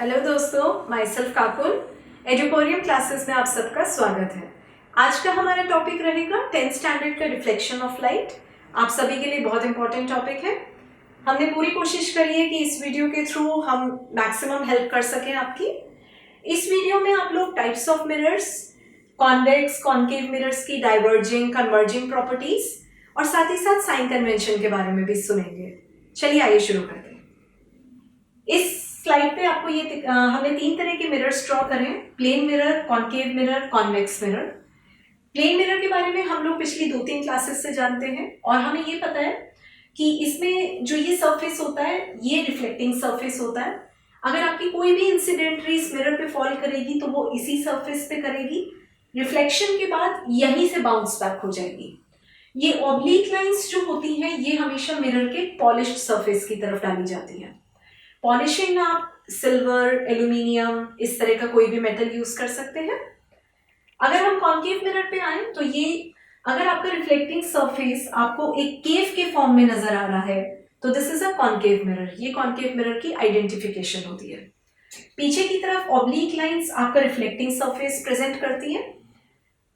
Hello दोस्तों, my self Kakul एजुकोरियम classes में आप सबका स्वागत है। आज का हमारा टॉपिक रहेगा 10th स्टैंडर्ड का रिफ्लेक्शन ऑफ लाइट। आप सभी के लिए बहुत इंपॉर्टेंट टॉपिक है। हमने पूरी कोशिश करी है कि इस वीडियो के थ्रू हम मैक्सिमम हेल्प कर सकें आपकी। इस वीडियो में आप लोग types of mirrors, convex concave mirrors की डाइवर्जिंग कन्वर्जिंग प्रॉपर्टीज और साथ ही साथ साइन कन्वेंशन के बारे में भी सुनेंगे। चलिए आइए शुरू करते हैं। इस स्लाइड पे आपको ये हमने 3 तरह के मिरर्स ड्रॉ करें, plane mirror, concave mirror, convex mirror. Plane mirror के बारे में हम लोग पिछली 2-3 क्लासेस से जानते हैं और हमें ये पता है कि इसमें जो ये सरफेस होता है ये रिफ्लेक्टिंग सरफेस होता है। अगर आपकी कोई भी इंसिडेंट रे इस मिरर पे फॉल करेगी तो वो इसी सरफेस पे करेगी। रिफ्लेक्शन के बाद यहीं से बाउंस बैक हो जाएगी। ये ऑब्लिक लाइंस जो होती हैं ये हमेशा मिरर के पॉलिश्ड सरफेस की तरफ डाली जाती है। पॉलिशिंग आप सिल्वर, एल्यूमिनियम, इस तरह का कोई भी मेटल यूज कर सकते हैं। अगर हम कॉन्केव मिरर पे आए तो ये अगर आपका रिफ्लेक्टिंग सरफेस आपको एक केव के फॉर्म में नजर आ रहा है तो this is a concave mirror. ये कॉन्केव मिरर की आइडेंटिफिकेशन होती है। पीछे की तरफ ऑब्लिक लाइंस आपका रिफ्लेक्टिंग सरफेस प्रेजेंट करती है।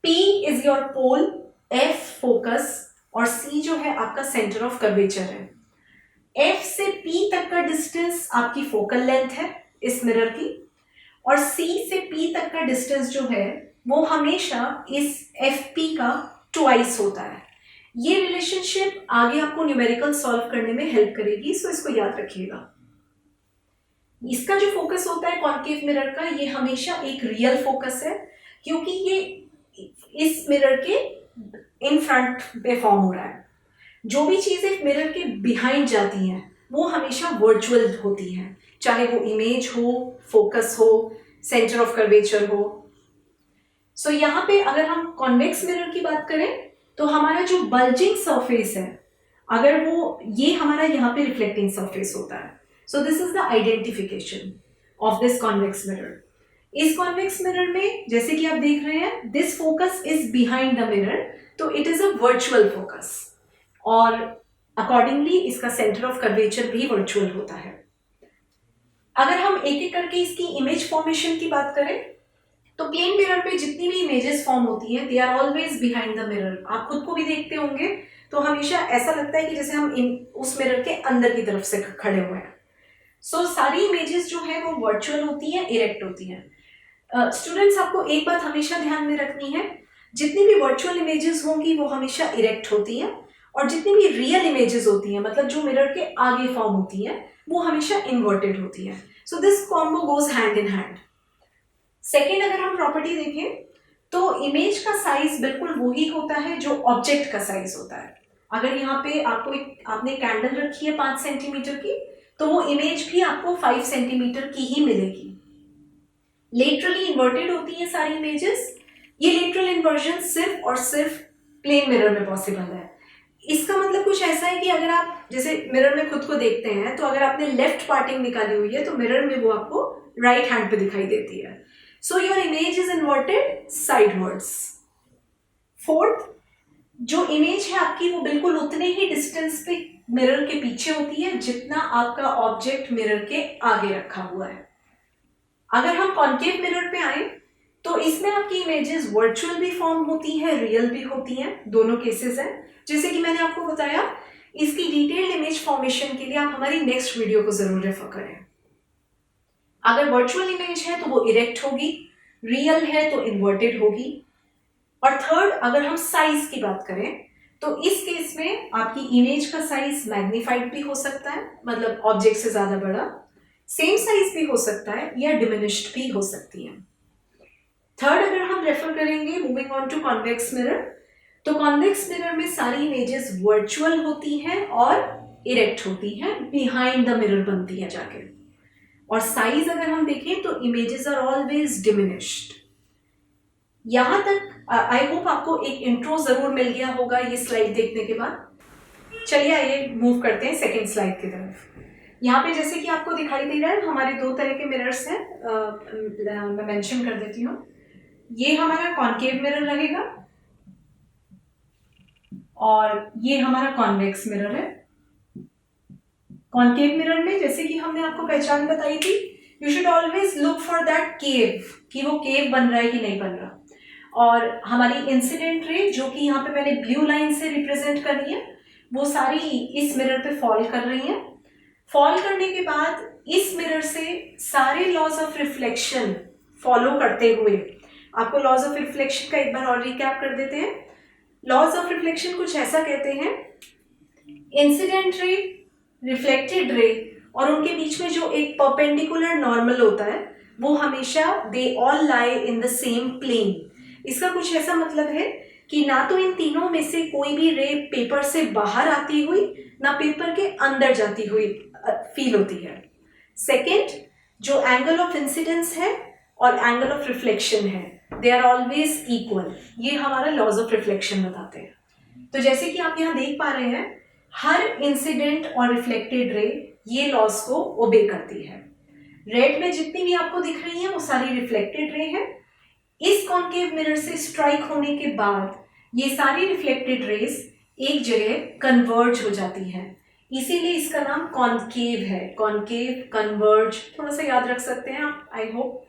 P is your pole, F focus और C जो है आपका सेंटर ऑफ कर्वेचर है। F से P तक का डिस्टेंस आपकी फोकल लेंथ है इस मिरर की और C से P तक का डिस्टेंस जो है वो हमेशा इस FP का ट्वाइस होता है। ये रिलेशनशिप आगे आपको न्यूमेरिकल सॉल्व करने में हेल्प करेगी, सो इसको याद रखिएगा। इसका जो फोकस होता है कॉन्केव मिरर का, ये हमेशा एक रियल फोकस है क्योंकि ये इस मिरर के इन फ्रंट पे फॉर्म हो रहा है। जो भी चीजें मिरर के बिहाइंड जाती हैं वो हमेशा वर्चुअल होती हैं, चाहे वो इमेज हो, फोकस हो, सेंटर ऑफ कर्वेचर हो। सो यहाँ पे अगर हम कॉन्वेक्स मिरर की बात करें तो हमारा जो बल्जिंग सरफेस है, अगर वो ये हमारा यहाँ पे रिफ्लेक्टिंग सरफेस होता है। So this is the identification of this convex mirror. इस कॉन्वेक्स मिरर में जैसे कि आप देख रहे हैं this focus is behind the mirror, तो it is a virtual focus और अकॉर्डिंगली इसका सेंटर ऑफ कर्वेचर भी वर्चुअल होता है। अगर हम एक एक करके इसकी इमेज फॉर्मेशन की बात करें तो प्लेन मिरर पे जितनी भी इमेजेस फॉर्म होती हैं they are always behind the mirror. आप खुद को भी देखते होंगे तो हमेशा ऐसा लगता है कि जैसे हम उस मिरर के अंदर की तरफ से खड़े हुए हैं। सो सारी इमेजेस जो है वो वर्चुअल होती हैं, इरेक्ट होती हैं। स्टूडेंट्स आपको एक बात हमेशा ध्यान में रखनी है, जितनी भी वर्चुअल इमेजेस होंगी वो हमेशा इरेक्ट होती हैं और जितनी भी रियल इमेजेस होती हैं मतलब जो मिरर के आगे फॉर्म होती हैं वो हमेशा इन्वर्टेड होती हैं। So this combo goes hand in hand. Second अगर हम प्रॉपर्टी देखें तो इमेज का साइज बिल्कुल वही होता है जो ऑब्जेक्ट का साइज होता है। अगर यहाँ पे आपने कैंडल रखी है 5 सेंटीमीटर की तो वो इमेज भी आपको 5 सेंटीमीटर की ही मिलेगी। लेटरली इन्वर्टेड होती हैं सारी इमेजेस। ये लेटरल इन्वर्जन सिर्फ और सिर्फ प्लेन मिरर में पॉसिबल है। इसका मतलब कुछ ऐसा है कि अगर आप जैसे मिरर में खुद को देखते हैं तो अगर आपने लेफ्ट पार्टिंग निकाली हुई है तो मिरर में वो आपको राइट हैंड पे दिखाई देती है। So your image is inverted sidewards. Fourth, जो इमेज है आपकी वो बिल्कुल उतने ही डिस्टेंस पे मिरर के पीछे होती है जितना आपका ऑब्जेक्ट मिरर के आगे रखा हुआ है। अगर हम कॉन्केव मिरर पे आए तो इसमें आपकी इमेजेस वर्चुअल भी फॉर्म होती है, रियल भी होती हैं, दोनों केसेस हैं। जैसे कि मैंने आपको बताया, इसकी डिटेल्ड इमेज फॉर्मेशन के लिए आप हमारी नेक्स्ट वीडियो को जरूर रेफर करें। अगर वर्चुअल इमेज है तो वो इरेक्ट होगी, रियल है तो इन्वर्टेड होगी। और थर्ड, अगर हम साइज की बात करें तो इस केस में आपकी इमेज का साइज मैग्नीफाइड भी हो सकता है, मतलब ऑब्जेक्ट से ज्यादा बड़ा, सेम साइज भी हो सकता है या डिमिनिश्ड भी हो सकती है। थर्ड अगर हम रेफर करेंगे moving on to convex mirror, तो कॉन्वेक्स मिरर में सारी इमेजेस वर्चुअल होती हैं और इरेक्ट होती हैं, बिहाइंड द मिरर बनती है जाके। और साइज अगर हम देखें तो इमेजेस आर ऑलवेज डिमिनिश्ड। यहां तक आई होप आपको एक इंट्रो जरूर मिल गया होगा ये स्लाइड देखने के बाद। चलिए आइए मूव करते हैं सेकेंड स्लाइड की तरफ। यहाँ पे जैसे कि आपको दिखाई दे रहा है हमारे 2 तरह के मिरर्स हैं। मैं मेंशन कर देती हूँ। ये हमारा कॉन्केव मिरर रहेगा और ये हमारा कॉन्वेक्स मिरर है। कॉन्केव मिरर में जैसे कि हमने आपको पहचान बताई थी you should always look for that केव, कि वो केव बन रहा है कि नहीं बन रहा। और हमारी इंसिडेंट रे जो कि यहाँ पे मैंने ब्लू लाइन से रिप्रेजेंट करी है, वो सारी इस मिरर पे फॉल कर रही हैं। फॉल करने के बाद इस मिरर से सारे लॉज ऑफ रिफ्लेक्शन फॉलो करते हुए, आपको लॉज ऑफ रिफ्लेक्शन का एक बार और रिकैप कर देते हैं। लॉज ऑफ रिफ्लेक्शन कुछ ऐसा कहते हैं, इंसिडेंट रे, रिफ्लेक्टेड रे और उनके बीच में जो एक परपेंडिकुलर नॉर्मल होता है, वो हमेशा they all lie in the same plane. इसका कुछ ऐसा मतलब है कि ना तो इन तीनों में से कोई भी रे पेपर से बाहर आती हुई ना पेपर के अंदर जाती हुई फील होती है। सेकेंड, जो एंगल ऑफ इंसिडेंस है और एंगल ऑफ रिफ्लेक्शन है, दे आर ऑलवेज इक्वल। ये हमारा लॉज ऑफ रिफ्लेक्शन बताते हैं। तो जैसे कि आप यहाँ देख पा रहे हैं, हर इंसिडेंट और रिफ्लेक्टेड रे ये लॉज को ओबे करती है। रेड में जितनी भी आपको दिख रही है वो सारी रिफ्लेक्टेड रे है। इस कॉन्केव मिरर से स्ट्राइक होने के बाद ये सारी रिफ्लेक्टेड रेज एक जगह कन्वर्ज हो जाती हैं, इसीलिए इसका नाम कॉन्केव है। कॉन्केव, कन्वर्ज, थोड़ा सा याद रख सकते हैं आप, आई होप।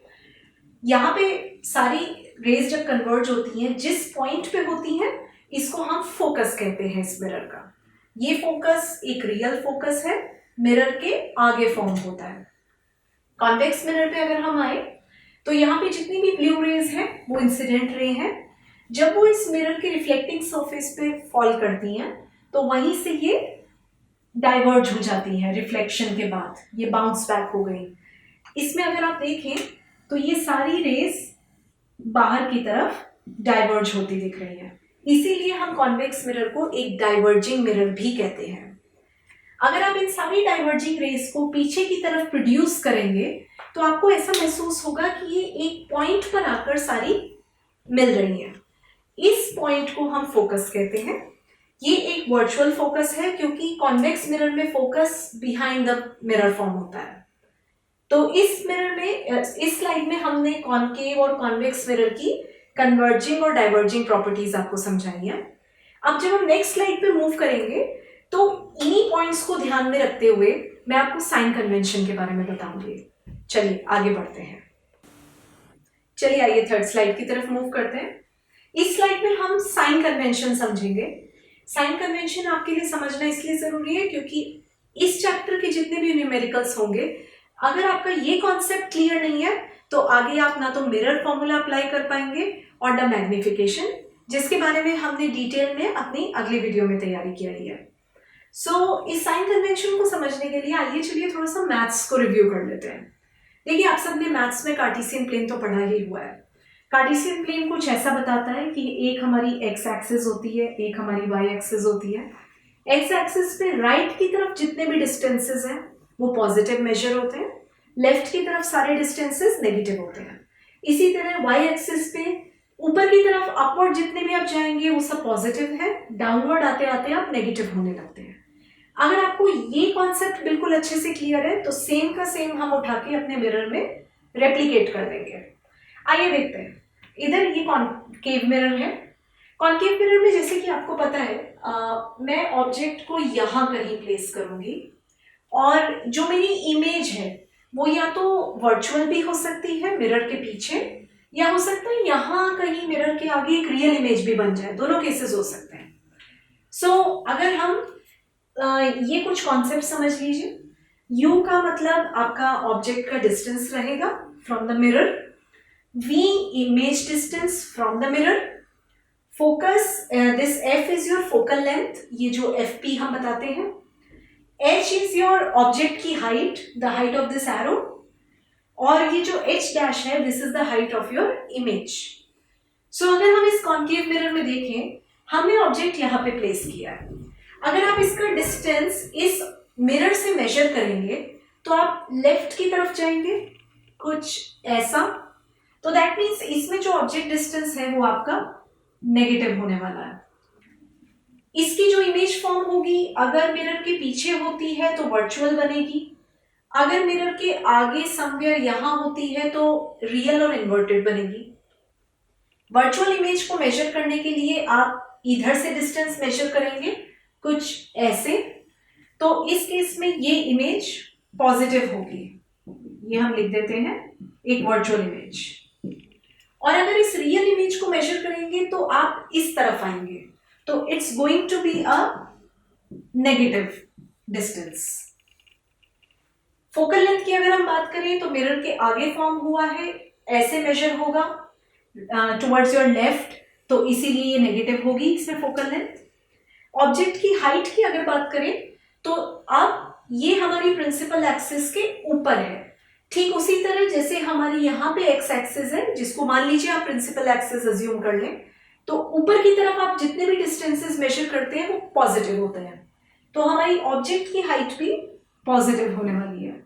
यहाँ पे सारी रेज जब कन्वर्ज होती हैं, जिस पॉइंट पे होती हैं, इसको हम फोकस कहते हैं इस मिरर का। ये फोकस एक रियल फोकस है, मिरर के आगे फॉर्म होता है। कॉन्वेक्स मिरर पे अगर हम आए तो यहाँ पे जितनी भी ब्लू रेज हैं वो इंसिडेंट रे हैं। जब वो इस मिरर के रिफ्लेक्टिंग सरफेस पे फॉल करती हैं तो वहीं से ये डाइवर्ज हो जाती हैं। रिफ्लेक्शन के बाद ये बाउंस बैक हो गई। इसमें अगर आप देखें तो ये सारी रेज बाहर की तरफ डाइवर्ज होती दिख रही है, इसीलिए हम कॉन्वेक्स मिरर को एक डाइवर्जिंग मिरर भी कहते हैं। अगर आप इन सारी डाइवर्जिंग रेज को पीछे की तरफ प्रोड्यूस करेंगे तो आपको ऐसा महसूस होगा कि ये एक पॉइंट पर आकर सारी मिल रही हैं। इस पॉइंट को हम फोकस कहते हैं। ये एक वर्चुअल फोकस है क्योंकि कॉन्वेक्स मिरर में focus behind the mirror form होता है। तो इस मिरर में, इस स्लाइड में हमने कॉन्केव और कॉन्वेक्स मिरर की कन्वर्जिंग और डाइवर्जिंग प्रॉपर्टीज आपको समझाई है। अब जब हम नेक्स्ट स्लाइड पे मूव करेंगे तो इन्हीं पॉइंट्स को ध्यान में रखते हुए मैं आपको साइन कन्वेंशन के बारे में बताऊंगी। चलिए आगे बढ़ते हैं। चलिए आइए थर्ड स्लाइड की तरफ मूव करते हैं। इस स्लाइड में हम साइन कन्वेंशन समझेंगे। साइन कन्वेंशन आपके लिए समझना इसलिए जरूरी है क्योंकि इस चैप्टर के जितने भी न्यूमेरिकल्स होंगे, अगर आपका ये कॉन्सेप्ट क्लियर नहीं है तो आगे आप ना तो मिरर फॉर्मूला अप्लाई कर पाएंगे और ना मैग्निफिकेशन, जिसके बारे में हमने डिटेल में अपनी अगली वीडियो में तैयारी की है। सो इस साइन कन्वेंशन को समझने के लिए आइए चलिए थोड़ा सा मैथ्स को रिव्यू कर लेते हैं। देखिए, आप सबने मैथ्स में कार्टेशियन प्लेन तो पढ़ा ही हुआ है। कार्टेशियन प्लेन कुछ ऐसा बताता है कि एक हमारी एक्स एक्सिस होती है, एक हमारी वाई एक्सिस होती है। एक्स एक्सिस पे राइट की तरफ जितने भी डिस्टेंसेस हैं वो पॉजिटिव मेजर होते हैं, लेफ्ट की तरफ सारे डिस्टेंसेस नेगेटिव होते हैं। इसी तरह वाई एक्सिस पे ऊपर की तरफ अपवर्ड जितने भी आप जाएंगे वो सब पॉजिटिव है, डाउनवर्ड आते आते आप नेगेटिव होने लगते हैं। अगर आपको ये कॉन्सेप्ट बिल्कुल अच्छे से क्लियर है तो सेम का सेम हम उठा के अपने मिरर में रेप्लिकेट कर देंगे। आइए देखते हैं। इधर ये कॉन्केव मिरर है। कॉन्केव मिरर में जैसे कि आपको पता है, मैं ऑब्जेक्ट को यहाँ कहीं प्लेस करूंगी और जो मेरी इमेज है वो या तो वर्चुअल भी हो सकती है मिरर के पीछे, या हो सकता है यहाँ कहीं मिरर के आगे एक रियल इमेज भी बन जाए। दोनों केसेस हो सकते हैं। सो अगर हम ये कुछ कॉन्सेप्ट समझ लीजिए। U का मतलब आपका ऑब्जेक्ट का डिस्टेंस रहेगा from the mirror, V image distance from the mirror, focus, this F is your focal length, ये जो FP हम बताते हैं, H इज योर ऑब्जेक्ट की height, the height of this arrow, और ये जो H डैश है this is the height of your image. So अगर हम इस कॉन्केव मिरर में देखें, हमने ऑब्जेक्ट यहाँ पे प्लेस किया है। अगर आप इसका डिस्टेंस इस मिरर से मेजर करेंगे तो आप लेफ्ट की तरफ जाएंगे कुछ ऐसा, तो दैट मीन्स इसमें जो ऑब्जेक्ट डिस्टेंस है वो आपका नेगेटिव होने वाला है। इसकी जो इमेज फॉर्म होगी, अगर मिरर के पीछे होती है तो वर्चुअल बनेगी, अगर मिरर के आगे समवेयर यहां होती है तो रियल और इन्वर्टेड बनेगी। वर्चुअल इमेज को मेजर करने के लिए आप इधर से डिस्टेंस मेजर करेंगे कुछ ऐसे, तो इस केस में ये इमेज पॉजिटिव होगी, ये हम लिख देते हैं एक वर्चुअल इमेज। और अगर इस रियल इमेज को मेजर करेंगे तो आप इस तरफ आएंगे, तो it's going to be a negative distance. Focal length की अगर हम बात करें तो मिरर के आगे फॉर्म हुआ है, ऐसे मेजर होगा टुवर्ड्स योर लेफ्ट, तो इसीलिए ये नेगेटिव होगी इसमें फोकल लेंथ। ऑब्जेक्ट की हाइट की अगर बात करें तो अब ये हमारी प्रिंसिपल एक्सिस के ऊपर है, ठीक उसी तरह जैसे हमारी यहाँ पे एक्स एक्सिस है, जिसको मान लीजिए आप प्रिंसिपल एक्सिस अज्यूम कर लें, तो ऊपर की तरफ आप जितने भी डिस्टेंसेस मेजर करते हैं वो पॉजिटिव होते हैं, तो हमारी ऑब्जेक्ट की हाइट भी पॉजिटिव होने वाली है।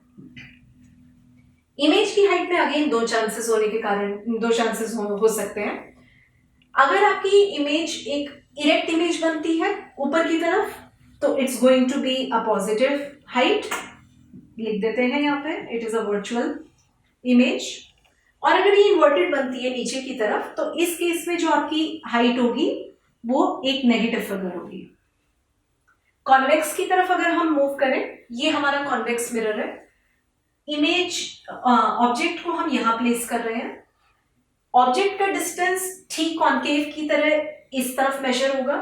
इमेज की हाइट में अगेन दो चांसेस होने के कारण दो चांसेस हो सकते हैं। अगर आपकी इमेज एक इरेक्ट इमेज बनती है ऊपर की तरफ, तो it's going to be a positive height, लिख देते हैं यहाँ पे it is a virtual image. और अगर ये इन्वर्टेड बनती है नीचे की तरफ, तो इस केस में जो आपकी हाइट होगी वो एक नेगेटिव फिगर होगी। कॉन्वेक्स की तरफ अगर हम मूव करें, ये हमारा कॉन्वेक्स मिरर है, इमेज ऑब्जेक्ट को हम यहां प्लेस कर रहे हैं, ऑब्जेक्ट का डिस्टेंस ठीक कॉन्केव की तरह इस तरफ मेजर होगा,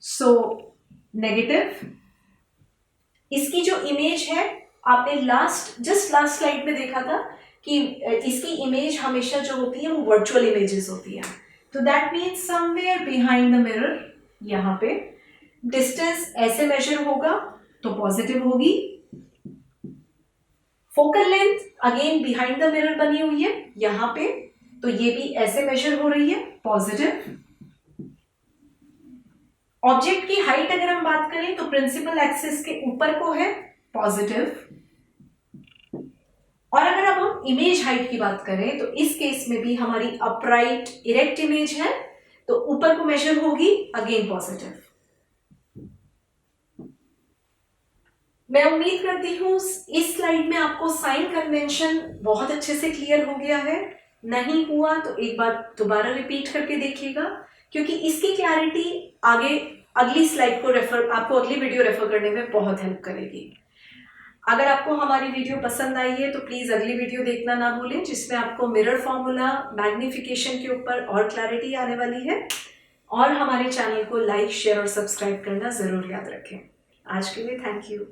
सो नेगेटिव। इसकी जो इमेज है आपने जस्ट लास्ट स्लाइड में देखा था कि इसकी इमेज हमेशा जो होती है वो वर्चुअल इमेजेस होती है, तो that means somewhere behind the mirror यहाँ पे डिस्टेंस ऐसे मेजर होगा तो पॉजिटिव होगी। Focal length again behind the mirror बनी हुई है यहाँ पे, तो ये भी ऐसे मेजर हो रही है पॉजिटिव। ऑब्जेक्ट की हाइट अगर हम बात करें तो प्रिंसिपल एक्सिस के ऊपर को है पॉजिटिव। और अगर अब हम इमेज हाइट की बात करें तो इस केस में भी हमारी अपराइट इरेक्ट इमेज है, तो ऊपर को मेजर होगी अगेन पॉजिटिव। मैं उम्मीद करती हूँ इस स्लाइड में आपको साइन कन्वेंशन बहुत अच्छे से क्लियर हो गया है। नहीं हुआ तो एक बार दोबारा रिपीट करके देखिएगा, क्योंकि इसकी क्लैरिटी आगे अगली स्लाइड को आपको अगली वीडियो रेफर करने में बहुत हेल्प करेगी। अगर आपको हमारी वीडियो पसंद आई है तो प्लीज़ अगली वीडियो देखना ना भूलें, जिसमें आपको मिरर फॉर्मूला मैग्निफिकेशन के ऊपर और क्लैरिटी आने वाली है। और हमारे चैनल को लाइक शेयर और सब्सक्राइब करना ज़रूर याद रखें। आज के लिए थैंक यू।